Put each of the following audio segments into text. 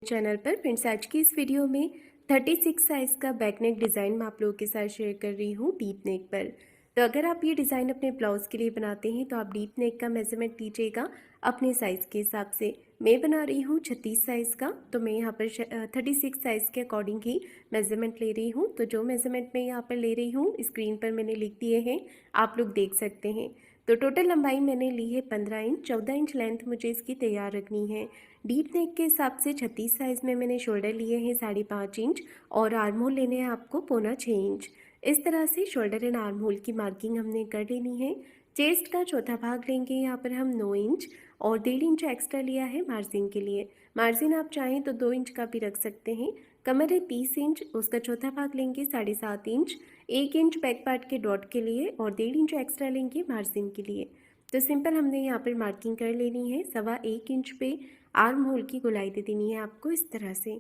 Channel पर friends, आज की इस वीडियो में 36 साइज़ का बैक नेक डिज़ाइन मैं आप लोगों के साथ शेयर कर रही हूँ डीप नेक पर। तो अगर आप ये डिज़ाइन अपने ब्लाउज़ के लिए बनाते हैं तो आप डीप नेक का मेज़रमेंट लीजिएगा अपने साइज़ के हिसाब से। मैं बना रही हूँ 36 साइज़ का, तो मैं यहाँ पर 36 साइज़ के अकॉर्डिंग ही मेज़रमेंट ले रही हूँ। तो जो मेज़रमेंट मैं यहाँ पर ले रही हूँ स्क्रीन पर मैंने लिख दिए हैं, आप लोग देख सकते हैं। तो टोटल लंबाई मैंने ली है 15 इंच, 14 इंच लेंथ मुझे इसकी तैयार रखनी है। डीप नेक के हिसाब से 36 साइज़ में मैंने शोल्डर लिए हैं 5.5 इंच और आर्म होल लेने हैं आपको 1.25 इंच। इस तरह से शोल्डर एंड आर्म होल की मार्किंग हमने कर लेनी है। चेस्ट का चौथा भाग लेंगे यहाँ पर हम 9 इंच और 1.5 इंच एक्स्ट्रा लिया है मार्जिन के लिए। मार्जिन आप चाहें तो 2 इंच का भी रख सकते हैं। कमर है 30 इंच, उसका चौथा भाग लेंगे 7.5 इंच, 1 इंच बैक पार्ट के डॉट के लिए और 1.5 इंच एक्स्ट्रा लेंगे मार्जिन के लिए। तो सिंपल हमने यहाँ पर मार्किंग कर लेनी है। 1.25 इंच पे आर्म होल की गोलाई दे देनी है आपको इस तरह से।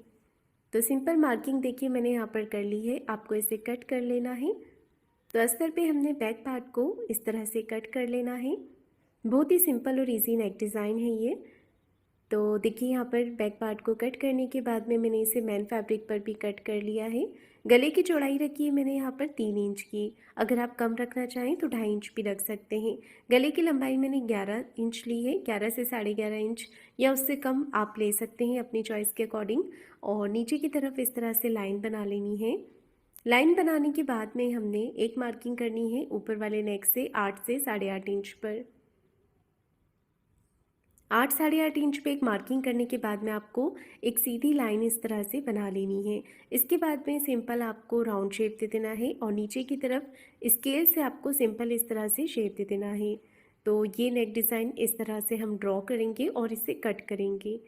तो सिंपल मार्किंग देखिए मैंने यहाँ पर कर ली है, आपको इसे कट कर लेना है। तो अस्तर पे हमने बैक पार्ट को इस तरह से कट कर लेना है। बहुत ही सिंपल और इजी नेक डिज़ाइन है ये। तो देखिए यहाँ पर बैक पार्ट को कट करने के बाद में मैंने इसे मेन फैब्रिक पर भी कट कर लिया है। गले की चौड़ाई रखी है मैंने यहाँ पर 3 इंच की। अगर आप कम रखना चाहें तो 2.5 इंच भी रख सकते हैं। गले की लंबाई मैंने 11 इंच ली है, 11 से 11.5 इंच या उससे कम आप ले सकते हैं अपनी चॉइस के अकॉर्डिंग। और नीचे की तरफ इस तरह से लाइन बना लेनी है। लाइन बनाने के बाद में हमने एक मार्किंग करनी है ऊपर वाले नेक से 8 से 8.5 इंच पर। 8 8.5 इंच पे एक मार्किंग करने के बाद में आपको एक सीधी लाइन इस तरह से बना लेनी है। इसके बाद में सिंपल आपको राउंड शेप दे देना है और नीचे की तरफ स्केल से आपको सिंपल इस तरह से शेप दे देना है। तो ये नेक डिज़ाइन इस तरह से हम ड्रॉ करेंगे और इसे कट करेंगे।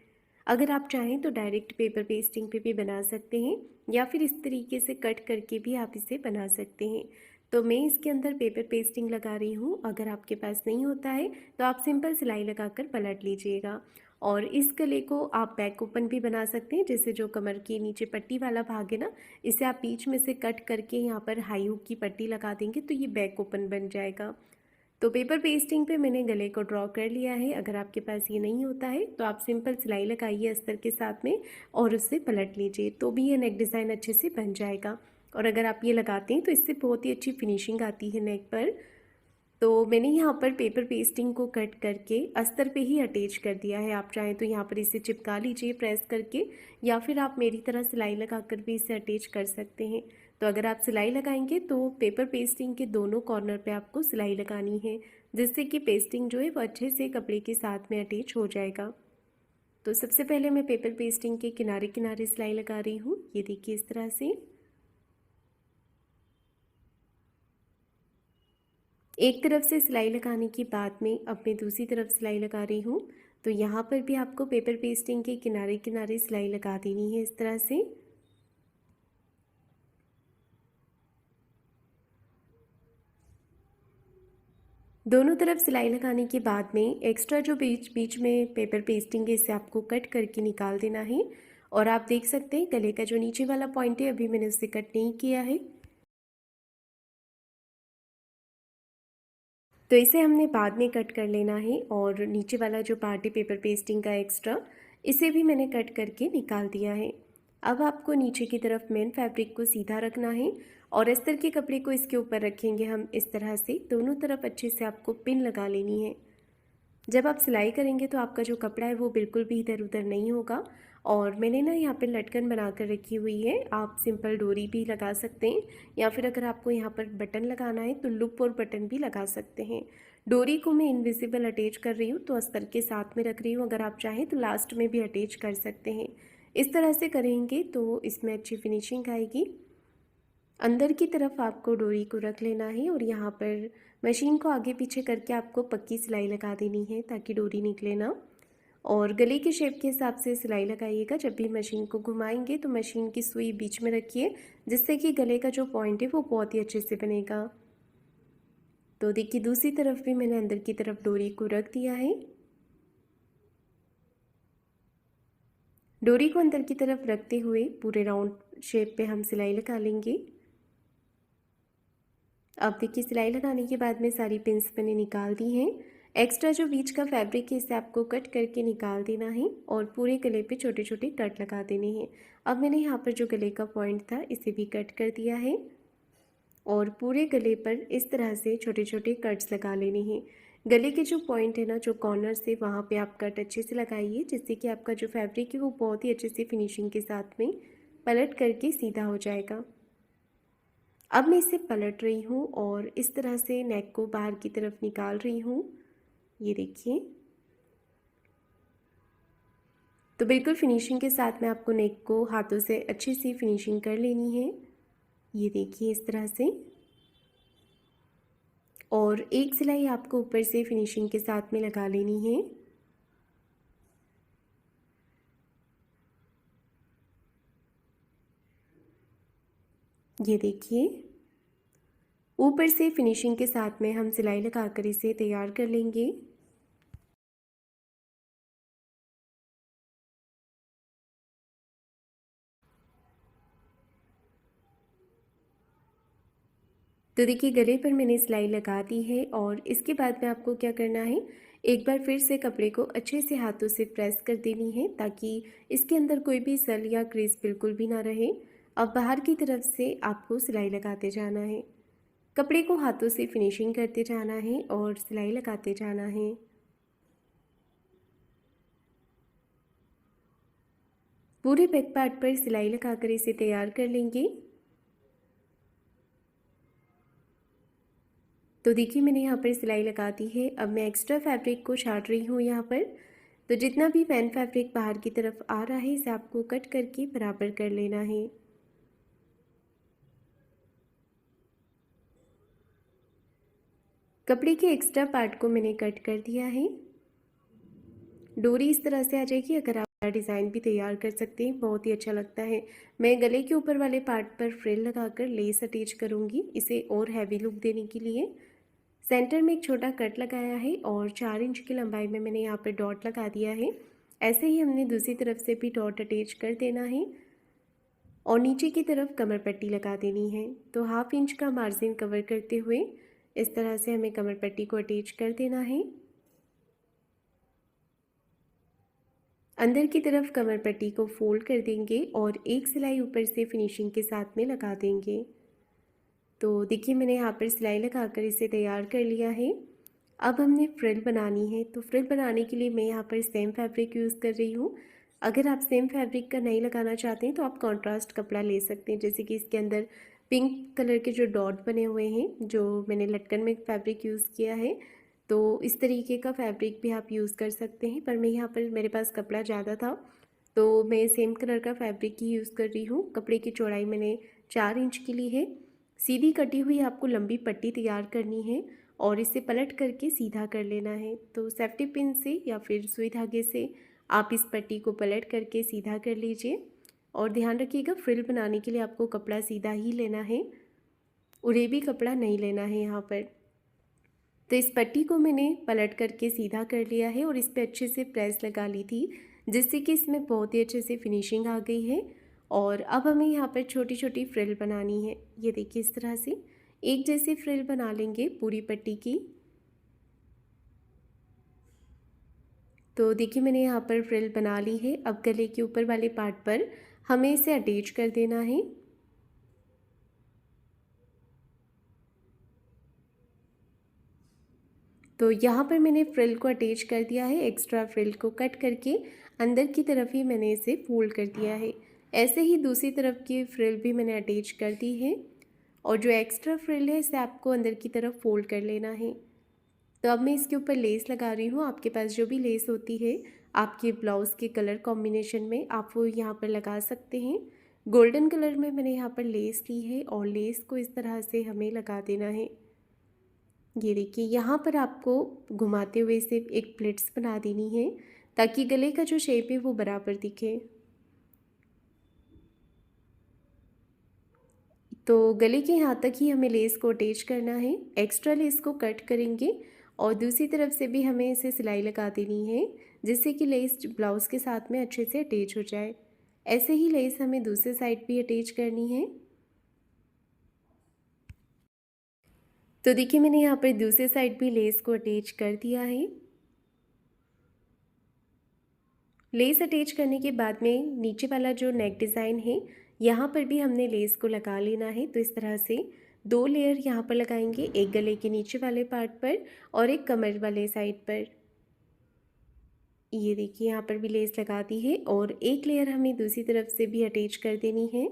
अगर आप चाहें तो डायरेक्ट पेपर पेस्टिंग पे भी बना सकते हैं या फिर इस तरीके से कट करके भी आप इसे बना सकते हैं। तो मैं इसके अंदर पेपर पेस्टिंग लगा रही हूँ। अगर आपके पास नहीं होता है तो आप सिंपल सिलाई लगाकर पलट लीजिएगा। और इस गले को आप बैक ओपन भी बना सकते हैं, जैसे जो कमर के नीचे पट्टी वाला भाग है ना, इसे आप बीच में से कट करके यहाँ पर हाई हुक की पट्टी लगा देंगे तो ये बैक ओपन बन जाएगा। तो पेपर पेस्टिंग पे मैंने गले को ड्रॉ कर लिया है। अगर आपके पास ये नहीं होता है तो आप सिंपल सिलाई लगाइए अस्तर के साथ में और उससे पलट लीजिए, तो भी ये नेक डिज़ाइन अच्छे से बन जाएगा। और अगर आप ये लगाते हैं तो इससे बहुत ही अच्छी फिनिशिंग आती है नेक पर। तो मैंने यहाँ पर पेपर पेस्टिंग को कट करके अस्तर पे ही अटैच कर दिया है। आप चाहें तो यहाँ पर इसे चिपका लीजिए प्रेस करके, या फिर आप मेरी तरह सिलाई लगाकर भी इसे अटैच कर सकते हैं। तो अगर आप सिलाई लगाएंगे तो पेपर पेस्टिंग के दोनों कॉर्नर पे आपको सिलाई लगानी है, जिससे कि पेस्टिंग जो है वो अच्छे से कपड़े के साथ में अटैच हो जाएगा। तो सबसे पहले मैं पेपर पेस्टिंग के किनारे किनारे सिलाई लगा रही हूँ, ये देखिए इस तरह से। एक तरफ से सिलाई लगाने के बाद में अब मैं दूसरी तरफ सिलाई लगा रही हूँ। तो यहाँ पर भी आपको पेपर पेस्टिंग के किनारे किनारे सिलाई लगा देनी है इस तरह से। दोनों तरफ सिलाई लगाने के बाद में एक्स्ट्रा जो बीच बीच में पेपर पेस्टिंग है इसे आपको कट करके निकाल देना है। और आप देख सकते हैं गले का जो नीचे वाला पॉइंट है अभी मैंने उसे कट नहीं किया है, तो इसे हमने बाद में कट कर लेना है। और नीचे वाला जो पार्ट है पेपर पेस्टिंग का एक्स्ट्रा, इसे भी मैंने कट करके निकाल दिया है। अब आपको नीचे की तरफ मेन फैब्रिक को सीधा रखना है और अस्तर के कपड़े को इसके ऊपर रखेंगे हम इस तरह से। दोनों तरफ अच्छे से आपको पिन लगा लेनी है। जब आप सिलाई करेंगे तो आपका जो कपड़ा है वो बिल्कुल भी इधर उधर नहीं होगा। और मैंने ना यहाँ पे लटकन बना कर रखी हुई है, आप सिंपल डोरी भी लगा सकते हैं या फिर अगर आपको यहाँ पर बटन लगाना है तो लूप और बटन भी लगा सकते हैं। डोरी को मैं इनविजिबल अटैच कर रही हूँ तो अस्तर के साथ में रख रही हूँ। अगर आप चाहें तो लास्ट में भी अटैच कर सकते हैं। इस तरह से करेंगे तो इसमें अच्छी फिनिशिंग आएगी। अंदर की तरफ आपको डोरी को रख लेना है और यहाँ पर मशीन को आगे पीछे करके आपको पक्की सिलाई लगा देनी है ताकि डोरी निकले ना। और गले के शेप के हिसाब से सिलाई लगाइएगा। जब भी मशीन को घुमाएंगे तो मशीन की सुई बीच में रखिए, जिससे कि गले का जो पॉइंट है वो बहुत ही अच्छे से बनेगा। तो देखिए दूसरी तरफ भी मैंने अंदर की तरफ डोरी को रख दिया है। डोरी को अंदर की तरफ रखते हुए पूरे राउंड शेप पे हम सिलाई लगा लेंगे। अब देखिए सिलाई लगाने के बाद में सारी पिन्स मैंने निकाल दी हैं। एक्स्ट्रा जो बीच का फैब्रिक है इसे आपको कट करके निकाल देना है और पूरे गले पे छोटे छोटे कट लगा देने हैं। अब मैंने यहाँ पर जो गले का पॉइंट था इसे भी कट कर दिया है और पूरे गले पर इस तरह से छोटे छोटे कट्स लगा लेने हैं। गले के जो पॉइंट है ना, जो कॉर्नर से, वहाँ पे आप कट अच्छे से लगाइए जिससे कि आपका जो फैब्रिक है वो बहुत ही अच्छे से फिनिशिंग के साथ में पलट करके सीधा हो जाएगा। अब मैं इसे पलट रही हूँ और इस तरह से नेक को बाहर की तरफ निकाल रही हूँ। ये देखिए, तो बिल्कुल फिनिशिंग के साथ में आपको नेक को हाथों से अच्छी सी फिनिशिंग कर लेनी है। ये देखिए इस तरह से, और एक सिलाई आपको ऊपर से फिनिशिंग के साथ में लगा लेनी है। ये देखिए, ऊपर से फिनिशिंग के साथ में हम सिलाई लगाकर इसे तैयार कर लेंगे। तो देखिए, गले पर मैंने सिलाई लगा दी है और इसके बाद में आपको क्या करना है, एक बार फिर से कपड़े को अच्छे से हाथों से प्रेस कर देनी है ताकि इसके अंदर कोई भी सल या क्रीज बिल्कुल भी ना रहे। अब बाहर की तरफ से आपको सिलाई लगाते जाना है, कपड़े को हाथों से फिनिशिंग करते जाना है और सिलाई लगाते जाना है। पूरे बैक पार्ट पर सिलाई लगाकर इसे तैयार कर लेंगे। तो देखिए, मैंने यहाँ पर सिलाई लगा दी है। अब मैं एक्स्ट्रा फैब्रिक को छाट रही हूँ यहाँ पर। तो जितना भी पैन फैब्रिक बाहर की तरफ आ रहा है इसे आपको कट करके बराबर कर लेना है। कपड़े के एक्स्ट्रा पार्ट को मैंने कट कर दिया है। डोरी इस तरह से आ जाएगी। अगर आप डिज़ाइन भी तैयार कर सकते हैं, बहुत ही अच्छा लगता है। मैं गले के ऊपर वाले पार्ट पर फ्रिल लगाकर लेस अटैच करूँगी इसे और हैवी लुक देने के लिए। सेंटर में एक छोटा कट लगाया है और 4 इंच की लंबाई में मैंने यहाँ पर डॉट लगा दिया है। ऐसे ही हमने दूसरी तरफ से भी डॉट अटैच कर देना है और नीचे की तरफ कमर पट्टी लगा देनी है। तो 1/2 इंच का मार्जिन कवर करते हुए इस तरह से हमें कमर पट्टी को अटैच कर देना है। अंदर की तरफ कमर पट्टी को फोल्ड कर देंगे और एक सिलाई ऊपर से फिनिशिंग के साथ में लगा देंगे। तो देखिए, मैंने यहाँ पर सिलाई लगाकर इसे तैयार कर लिया है। अब हमने फ्रिल बनानी है। तो फ्रिल बनाने के लिए मैं यहाँ पर सेम फैब्रिक यूज़ कर रही हूँ। अगर आप सेम फैब्रिक का नहीं लगाना चाहते हैं तो आप कॉन्ट्रास्ट कपड़ा ले सकते हैं। जैसे कि इसके अंदर पिंक कलर के जो डॉट बने हुए हैं, जो मैंने लटकन में फैब्रिक यूज़ किया है, तो इस तरीके का फैब्रिक भी आप यूज़ कर सकते हैं। पर मैं यहाँ पर, मेरे पास कपड़ा ज़्यादा था तो मैं सेम कलर का फैब्रिक ही यूज़ कर रही हूँ। कपड़े की चौड़ाई मैंने 4 इंच की ली है। सीधी कटी हुई आपको लंबी पट्टी तैयार करनी है और इसे पलट करके सीधा कर लेना है। तो सेफ्टी पिन से या फिर सुई धागे से आप इस पट्टी को पलट करके सीधा कर लीजिए। और ध्यान रखिएगा, फ्रिल बनाने के लिए आपको कपड़ा सीधा ही लेना है, उरेबी कपड़ा नहीं लेना है यहाँ पर। तो इस पट्टी को मैंने पलट करके सीधा कर लिया है और इस पर अच्छे से प्रेस लगा ली थी जिससे कि इसमें बहुत ही अच्छे से फिनिशिंग आ गई है। और अब हमें यहाँ पर छोटी छोटी फ्रिल बनानी है। ये देखिए, इस तरह से एक जैसी फ्रिल बना लेंगे पूरी पट्टी की। तो देखिए, मैंने यहाँ पर फ्रिल बना ली है। अब गले के ऊपर वाले पार्ट पर हमें इसे अटैच कर देना है। तो यहाँ पर मैंने फ्रिल को अटैच कर दिया है। एक्स्ट्रा फ्रिल को कट करके अंदर की तरफ ही मैंने इसे फोल्ड कर दिया है। ऐसे ही दूसरी तरफ की फ्रिल भी मैंने अटैच कर दी है और जो एक्स्ट्रा फ्रिल है इसे आपको अंदर की तरफ फोल्ड कर लेना है। तो अब मैं इसके ऊपर लेस लगा रही हूँ। आपके पास जो भी लेस होती है आपके ब्लाउज़ के कलर कॉम्बिनेशन में, आप वो यहाँ पर लगा सकते हैं। गोल्डन कलर में मैंने यहाँ पर लेस ली है और लेस को इस तरह से हमें लगा देना है। ये देखिए, यहाँ पर आपको घुमाते हुए सिर्फ एक प्लिट्स बना देनी है ताकि गले का जो शेप है वो बराबर दिखे। तो गले के यहाँ तक ही हमें लेस को अटैच करना है। एक्स्ट्रा लेस को कट करेंगे और दूसरी तरफ से भी हमें इसे सिलाई लगा देनी है जिससे कि लेस ब्लाउज़ के साथ में अच्छे से अटैच हो जाए। ऐसे ही लेस हमें दूसरे साइड भी अटैच करनी है। तो देखिए मैंने यहाँ पर दूसरी साइड भी लेस को अटैच कर दिया है। लेस अटैच करने के बाद में नीचे वाला जो नेक डिज़ाइन है यहाँ पर भी हमने लेस को लगा लेना है। तो इस तरह से 2 लेयर यहाँ पर लगाएंगे, एक गले के नीचे वाले पार्ट पर और एक कमर वाले साइड पर। ये देखिए यहाँ पर भी लेस लगा दी है और एक लेयर हमें दूसरी तरफ से भी अटैच कर देनी है।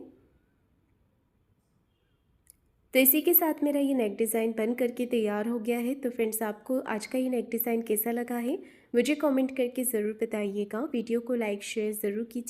तो इसी के साथ मेरा ये नेक डिज़ाइन बन करके तैयार हो गया है। तो फ्रेंड्स, आपको आज का ये नेक डिज़ाइन कैसा लगा है मुझे कमेंट करके ज़रूर बताइएगा। वीडियो को लाइक शेयर ज़रूर कीजिए।